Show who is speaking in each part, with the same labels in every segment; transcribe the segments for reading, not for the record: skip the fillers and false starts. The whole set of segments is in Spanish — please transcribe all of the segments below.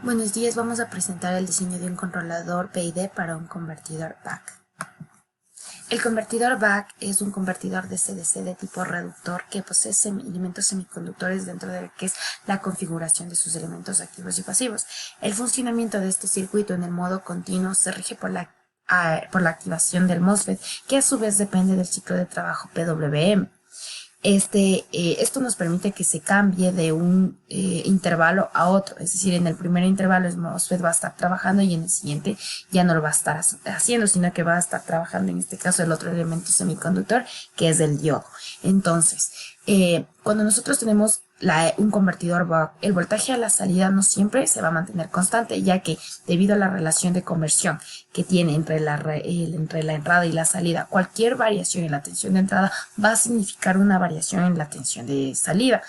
Speaker 1: Buenos días, vamos a presentar el diseño de un controlador PID para un convertidor BAC. El convertidor BAC es un convertidor de CDC de tipo reductor que posee elementos semiconductores dentro de lo que es la configuración de sus elementos activos y pasivos. El funcionamiento de este circuito en el modo continuo se rige por la activación del MOSFET, que a su vez depende del ciclo de trabajo PWM. Esto nos permite que se cambie de un intervalo a otro, es decir, en el primer intervalo el MOSFET va a estar trabajando y en el siguiente ya no lo va a estar haciendo, sino que va a estar trabajando en este caso el otro elemento semiconductor, que es el diodo. Entonces, cuando nosotros tenemos un convertidor BAC, el voltaje a la salida no siempre se va a mantener constante, ya que debido a la relación de conversión que tiene entre la entrada y la salida, cualquier variación en la tensión de entrada va a significar una variación en la tensión de salida,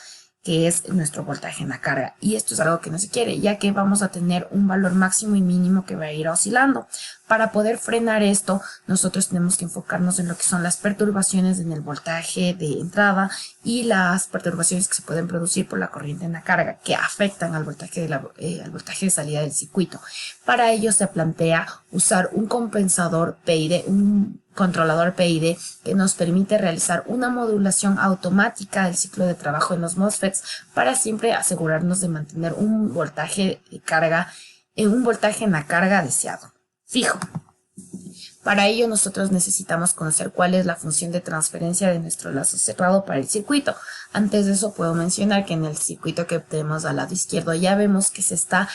Speaker 1: que es nuestro voltaje en la carga. Y esto es algo que no se quiere, ya que vamos a tener un valor máximo y mínimo que va a ir oscilando. Para poder frenar esto, nosotros tenemos que enfocarnos en lo que son las perturbaciones en el voltaje de entrada y las perturbaciones que se pueden producir por la corriente en la carga, que afectan al voltaje de salida del circuito. Para ello se plantea usar un compensador PID, un controlador PID que nos permite realizar una modulación automática del ciclo de trabajo en los MOSFETs para siempre asegurarnos de mantener un voltaje de carga, un voltaje en la carga deseado, fijo. Para ello nosotros necesitamos conocer cuál es la función de transferencia de nuestro lazo cerrado para el circuito. Antes de eso puedo mencionar que en el circuito que tenemos al lado izquierdo ya vemos que se está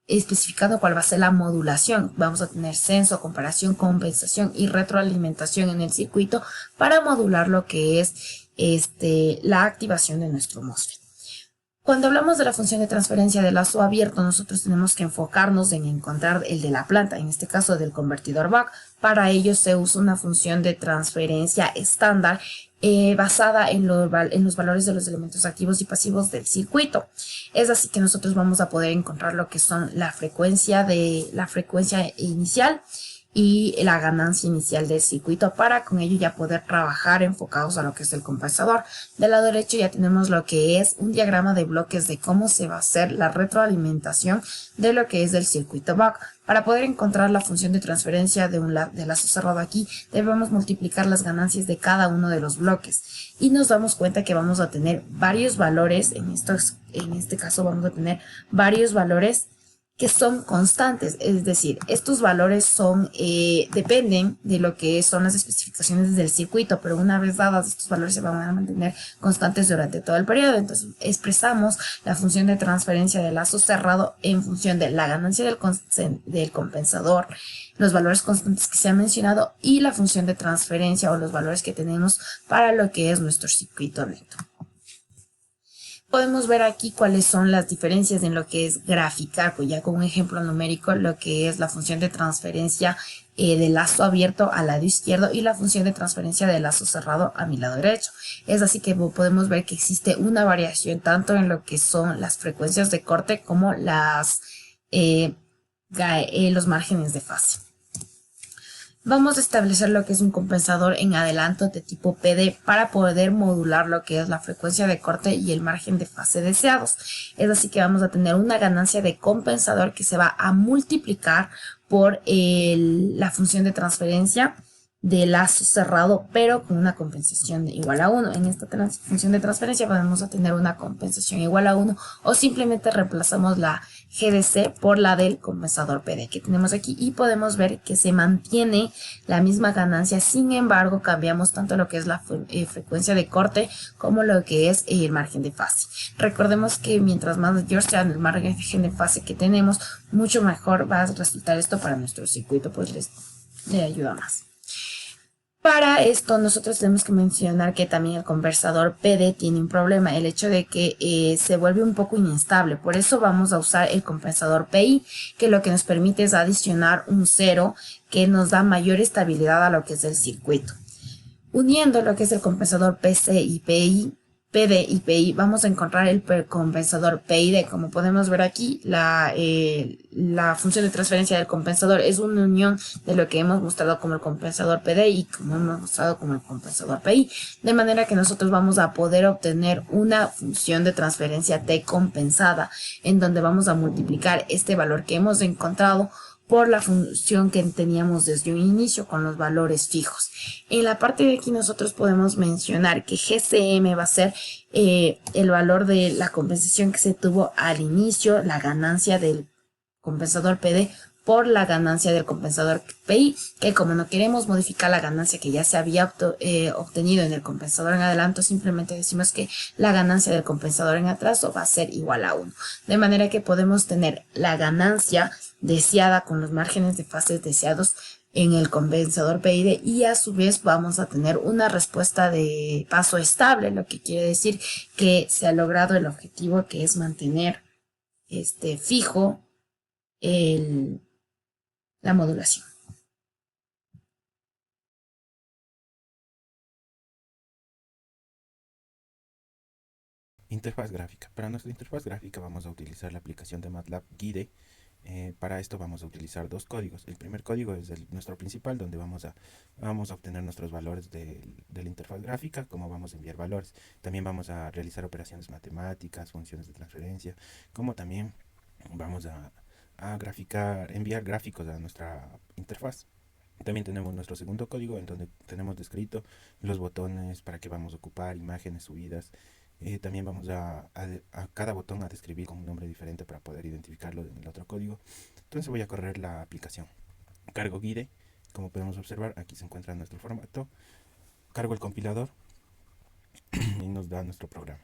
Speaker 1: especificando cuál va a ser la modulación. Vamos a tener censo, comparación, compensación y retroalimentación en el circuito para modular lo que es la activación de nuestro MOSFET. Cuando hablamos de la función de transferencia de lazo abierto, nosotros tenemos que enfocarnos en encontrar el de la planta, en este caso del convertidor BAC. Para ello se usa una función de transferencia estándar basada en los valores de los elementos activos y pasivos del circuito. Es así que nosotros vamos a poder encontrar lo que son la frecuencia inicial y la ganancia inicial del circuito para con ello ya poder trabajar enfocados a lo que es el compensador. Del lado derecho ya tenemos lo que es un diagrama de bloques de cómo se va a hacer la retroalimentación de lo que es del circuito BAC. Para poder encontrar la función de transferencia de lazo cerrado aquí, debemos multiplicar las ganancias de cada uno de los bloques y nos damos cuenta que vamos a tener varios valores, en este caso vamos a tener varios valores que son constantes, es decir, estos valores dependen de lo que son las especificaciones del circuito, pero una vez dadas estos valores se van a mantener constantes durante todo el periodo. Entonces expresamos la función de transferencia de lazo cerrado en función de la ganancia del compensador, los valores constantes que se han mencionado y la función de transferencia o los valores que tenemos para lo que es nuestro circuito neto. Podemos ver aquí cuáles son las diferencias en lo que es graficar, pues ya con un ejemplo numérico, lo que es la función de transferencia de lazo abierto al lado izquierdo y la función de transferencia de lazo cerrado a mi lado derecho. Es así que podemos ver que existe una variación tanto en lo que son las frecuencias de corte como los márgenes de fase. Vamos a establecer lo que es un compensador en adelanto de tipo PD para poder modular lo que es la frecuencia de corte y el margen de fase deseados. Es así que vamos a tener una ganancia de compensador que se va a multiplicar por la función de transferencia de lazo cerrado, pero con una compensación igual a 1. En esta función de transferencia podemos tener una compensación igual a 1 o simplemente reemplazamos la GDC por la del compensador PD que tenemos aquí y podemos ver que se mantiene la misma ganancia. Sin embargo, cambiamos tanto lo que es la frecuencia de corte como lo que es el margen de fase. Recordemos que mientras más mayor sea el margen de fase que tenemos, mucho mejor va a resultar esto para nuestro circuito, pues le ayuda más. Para esto nosotros tenemos que mencionar que también el conversador PD tiene un problema, el hecho de que se vuelve un poco inestable. Por eso vamos a usar el compensador PI, que lo que nos permite es adicionar un 0 que nos da mayor estabilidad a lo que es el circuito. Uniendo lo que es el compensador PC y PI, PD y PI, vamos a encontrar el compensador PID. Como podemos ver aquí, la función de transferencia del compensador es una unión de lo que hemos mostrado como el compensador PD y como hemos mostrado como el compensador PI, de manera que nosotros vamos a poder obtener una función de transferencia T compensada, en donde vamos a multiplicar este valor que hemos encontrado por la función que teníamos desde un inicio con los valores fijos. En la parte de aquí nosotros podemos mencionar que GCM va a ser el valor de la compensación que se tuvo al inicio, la ganancia del compensador PD por la ganancia del compensador PI, que como no queremos modificar la ganancia que ya se había obtenido en el compensador en adelanto, simplemente decimos que la ganancia del compensador en atraso va a ser igual a 1. De manera que podemos tener la ganancia deseada con los márgenes de fases deseados en el compensador PID y a su vez vamos a tener una respuesta de paso estable, lo que quiere decir que se ha logrado el objetivo, que es mantener fijo la modulación.
Speaker 2: Interfaz gráfica. Para nuestra interfaz gráfica vamos a utilizar la aplicación de MATLAB Guide. Para esto vamos a utilizar dos códigos. El primer código es nuestro principal, donde vamos a obtener nuestros valores de la interfaz gráfica, como vamos a enviar valores. También vamos a realizar operaciones matemáticas, funciones de transferencia, como también vamos a graficar, enviar gráficos a nuestra interfaz. También tenemos nuestro segundo código en donde tenemos descrito los botones para que vamos a ocupar, imágenes subidas. También vamos a cada botón a describir con un nombre diferente para poder identificarlo en el otro código. Entonces voy a correr la aplicación. Cargo guide, como podemos observar, aquí se encuentra nuestro formato. Cargo el compilador y nos da nuestro programa.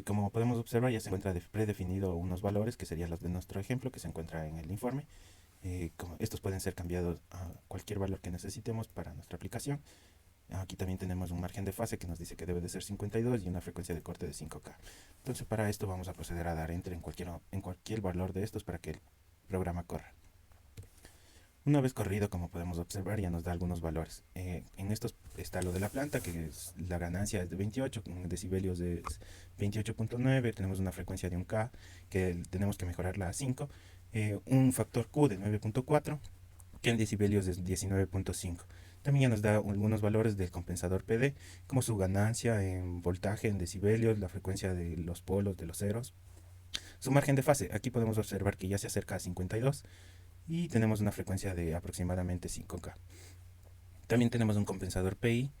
Speaker 2: Como podemos observar, ya se encuentra predefinido unos valores que serían los de nuestro ejemplo que se encuentra en el informe. Estos pueden ser cambiados a cualquier valor que necesitemos para nuestra aplicación. Aquí también tenemos un margen de fase que nos dice que debe de ser 52 y una frecuencia de corte de 5K. Entonces para esto vamos a proceder a dar enter en cualquier valor de estos para que el programa corra. Una vez corrido, como podemos observar, ya nos da algunos valores. En estos está lo de la planta, que es la ganancia es de 28, decibelios de 28.9, tenemos una frecuencia de 1K, que tenemos que mejorarla a 5, un factor Q de 9.4, que en decibelios es 19.5. También ya nos da algunos valores del compensador PD, como su ganancia en voltaje, en decibelios, la frecuencia de los polos, de los ceros. Su margen de fase, aquí podemos observar que ya se acerca a 52 y tenemos una frecuencia de aproximadamente 5K. También tenemos un compensador PI,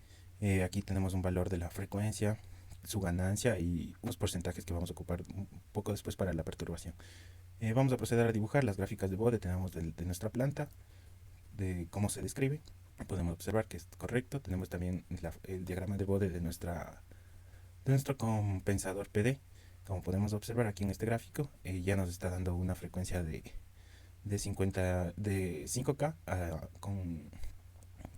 Speaker 2: aquí tenemos un valor de la frecuencia, su ganancia y unos porcentajes que vamos a ocupar un poco después para la perturbación. Vamos a proceder a dibujar las gráficas de bode, tenemos de nuestra planta, de cómo se describe. Podemos observar que es correcto. Tenemos también el diagrama de bode de nuestro compensador PD. Como podemos observar aquí en este gráfico, ya nos está dando una frecuencia de 5K con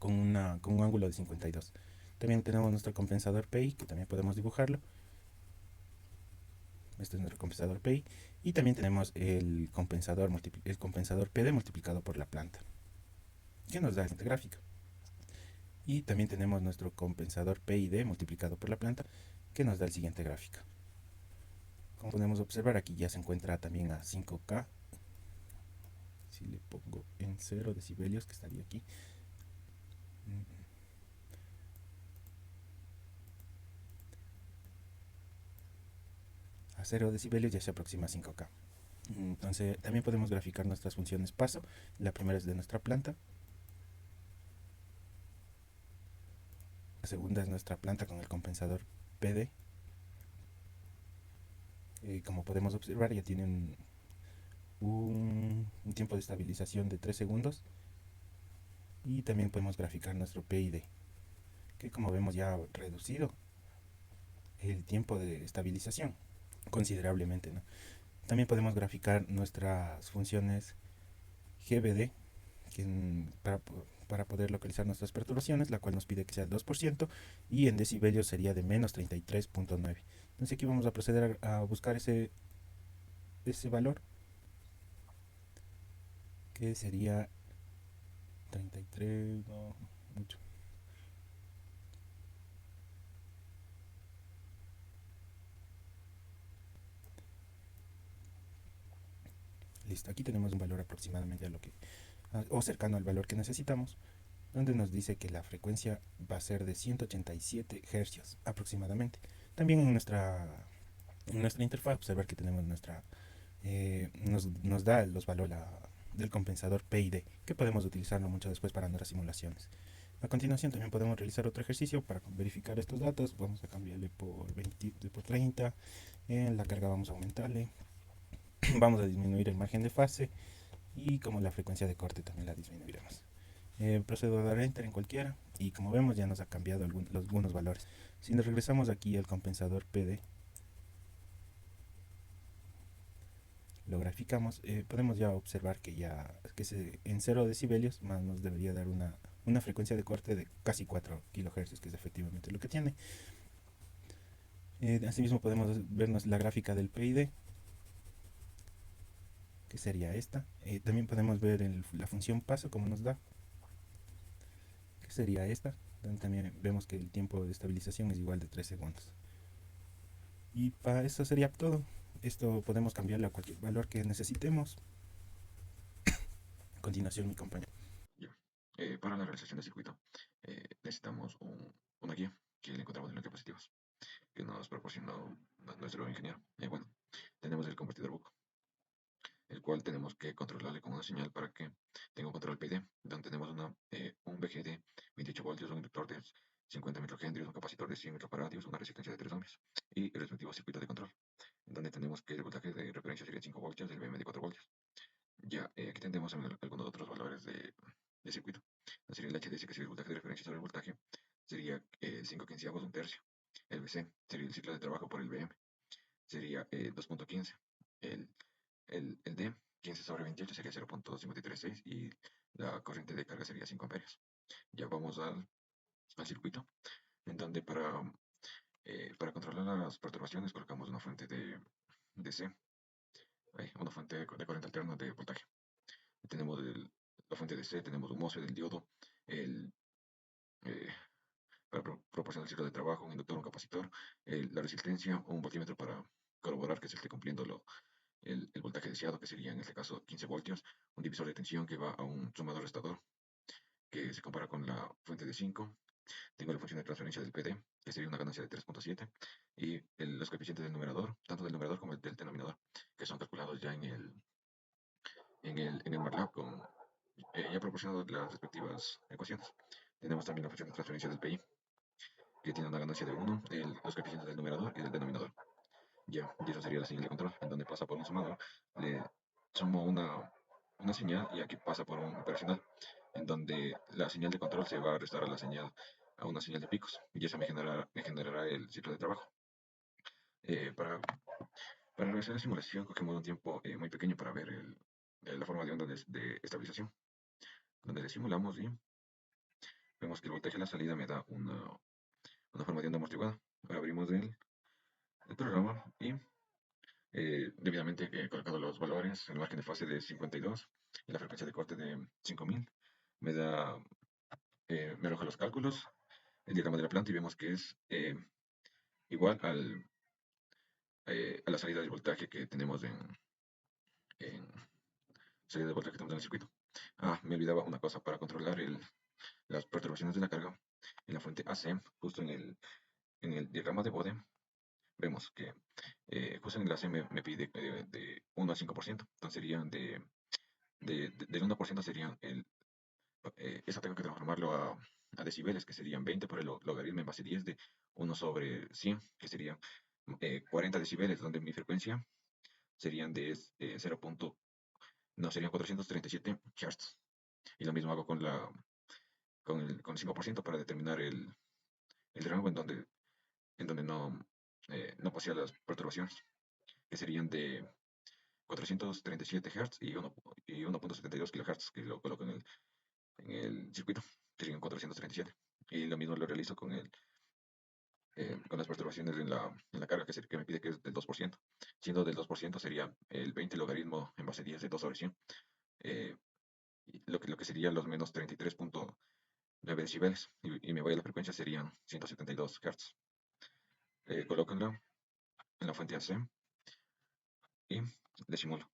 Speaker 2: un ángulo de 52. También tenemos nuestro compensador PI, que también podemos dibujarlo. Este es nuestro compensador PI. Y también tenemos el compensador PD multiplicado por la planta, que nos da este gráfico. Y también tenemos nuestro compensador PID multiplicado por la planta, que nos da el siguiente gráfico. Como podemos observar, aquí ya se encuentra también a 5K. Si le pongo en 0 decibelios, que estaría aquí, a 0 decibelios ya se aproxima a 5K. Entonces también podemos graficar nuestras funciones paso. La primera es de nuestra planta. La segunda es nuestra planta con el compensador PD. Como podemos observar, ya tiene un tiempo de estabilización de 3 segundos. Y también podemos graficar nuestro PID, que como vemos ya ha reducido el tiempo de estabilización considerablemente, ¿no? También podemos graficar nuestras funciones GBD, para poder localizar nuestras perturbaciones, la cual nos pide que sea el 2% y en decibelios sería de menos 33.9. Entonces aquí vamos a proceder a buscar ese valor, que sería 33, no, mucho. Listo, aquí tenemos un valor aproximadamente a lo que, o cercano al valor que necesitamos, donde nos dice que la frecuencia va a ser de 187 Hz aproximadamente. También en nuestra interfaz observar que tenemos nos da los valores del compensador PID, que podemos utilizarlo mucho después para nuestras simulaciones. A continuación también podemos realizar otro ejercicio para verificar estos datos. Vamos a cambiarle por 20, por 30. En la carga vamos a aumentarle. Vamos a disminuir el margen de fase y como la frecuencia de corte también la disminuiremos. Procedo a dar enter en cualquiera y como vemos ya nos ha cambiado algunos valores. Si nos regresamos aquí al compensador PD, lo graficamos, podemos ya observar que en 0 decibelios más nos debería dar una frecuencia de corte de casi 4 kHz, que es efectivamente lo que tiene. Asimismo podemos vernos la gráfica del PID, que sería esta. También podemos ver la función paso como nos da, que sería esta, donde también vemos que el tiempo de estabilización es igual de 3 segundos. Y para eso sería todo. Esto podemos cambiarle a cualquier valor que necesitemos. A continuación mi compañero.
Speaker 3: Ya. Para la realización del circuito necesitamos una guía que le encontramos en los diapositivas que nos proporcionó nuestro ingeniero. Bueno, tenemos el convertidor buco, el cual tenemos que controlarle con una señal para que tenga un control PD, donde tenemos un VG de 28 voltios, un inductor de 50 microhenrios, un capacitor de 100 microfaradios, una resistencia de 3 ohmios y el respectivo circuito de control, donde tenemos que el voltaje de referencia sería 5 voltios, el VM de 4 voltios. Ya, aquí tendremos algunos otros valores de circuito. Sería el HDS, que sería el voltaje de referencia sobre el voltaje, sería 5 quinceavos, un tercio. El VC sería el ciclo de trabajo por el VM, sería 2.15. El, el D, 15 sobre 28, sería 0.536 y la corriente de carga sería 5 amperios. Ya vamos al circuito, en donde para controlar las perturbaciones colocamos una fuente de C, una fuente de corriente alterna de voltaje. Tenemos la fuente de C, tenemos un MOSFET, el diodo, el, eh, para proporcionar el ciclo de trabajo, un inductor, un capacitor, la resistencia, un voltímetro para corroborar que se esté cumpliendo el voltaje deseado, que sería en este caso 15 voltios, un divisor de tensión que va a un sumador restador, que se compara con la fuente de 5. Tengo la función de transferencia del PD, que sería una ganancia de 3.7, y los coeficientes del numerador, tanto del numerador como del denominador, que son calculados ya en el MATLAB ya proporcionado las respectivas ecuaciones. Tenemos también la función de transferencia del PI, que tiene una ganancia de 1, los coeficientes del numerador y del denominador. Ya, y eso sería la señal de control, en donde pasa por un sumador, le sumo una señal y aquí pasa por un operacional, en donde la señal de control se va a restar a una señal de picos, y eso me generará el ciclo de trabajo. Eh, para, para realizar la simulación cogemos un tiempo muy pequeño para ver la forma de onda de estabilización, donde le simulamos y vemos que el voltaje de la salida me da una forma de onda amortiguada. Abrimos el programa y debidamente he colocado los valores, el margen de fase de 52 y la frecuencia de corte de 5000. Me arroja los cálculos, el diagrama de la planta y vemos que es igual a la salida del voltaje que tenemos en salida de voltaje que tenemos en el circuito. Me olvidaba una cosa para controlar las perturbaciones de la carga en la fuente AC, justo en el diagrama de Bode. Vemos que justo en el AC me pide de 1 a 5%, entonces serían del 1% serían eso tengo que transformarlo a decibeles, que serían 20 por el logaritmo en base 10 de 1 sobre 100, que serían 40 decibeles, donde mi frecuencia serían de 0. No, serían 437 Hz. Y lo mismo hago con el 5% para determinar el rango en donde no pasea las perturbaciones, que serían de 437 Hz y 1.72 kHz, que lo coloco en el circuito, serían 437. Y lo mismo lo realizo con las perturbaciones en la carga, que me pide que es del 2%. Siendo del 2% sería el 20 logaritmo en base 10 de 2 sobre 100. eh, lo que sería los menos 33.9 decibeles. Y me voy a la frecuencia, serían 172 Hz. Coloco en la fuente AC y le simulo.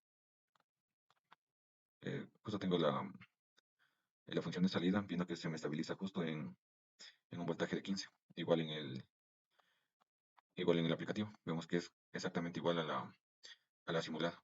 Speaker 3: Justo tengo la función de salida, viendo que se me estabiliza justo en un voltaje de 15, igual igual en el aplicativo. Vemos que es exactamente igual a la simulada.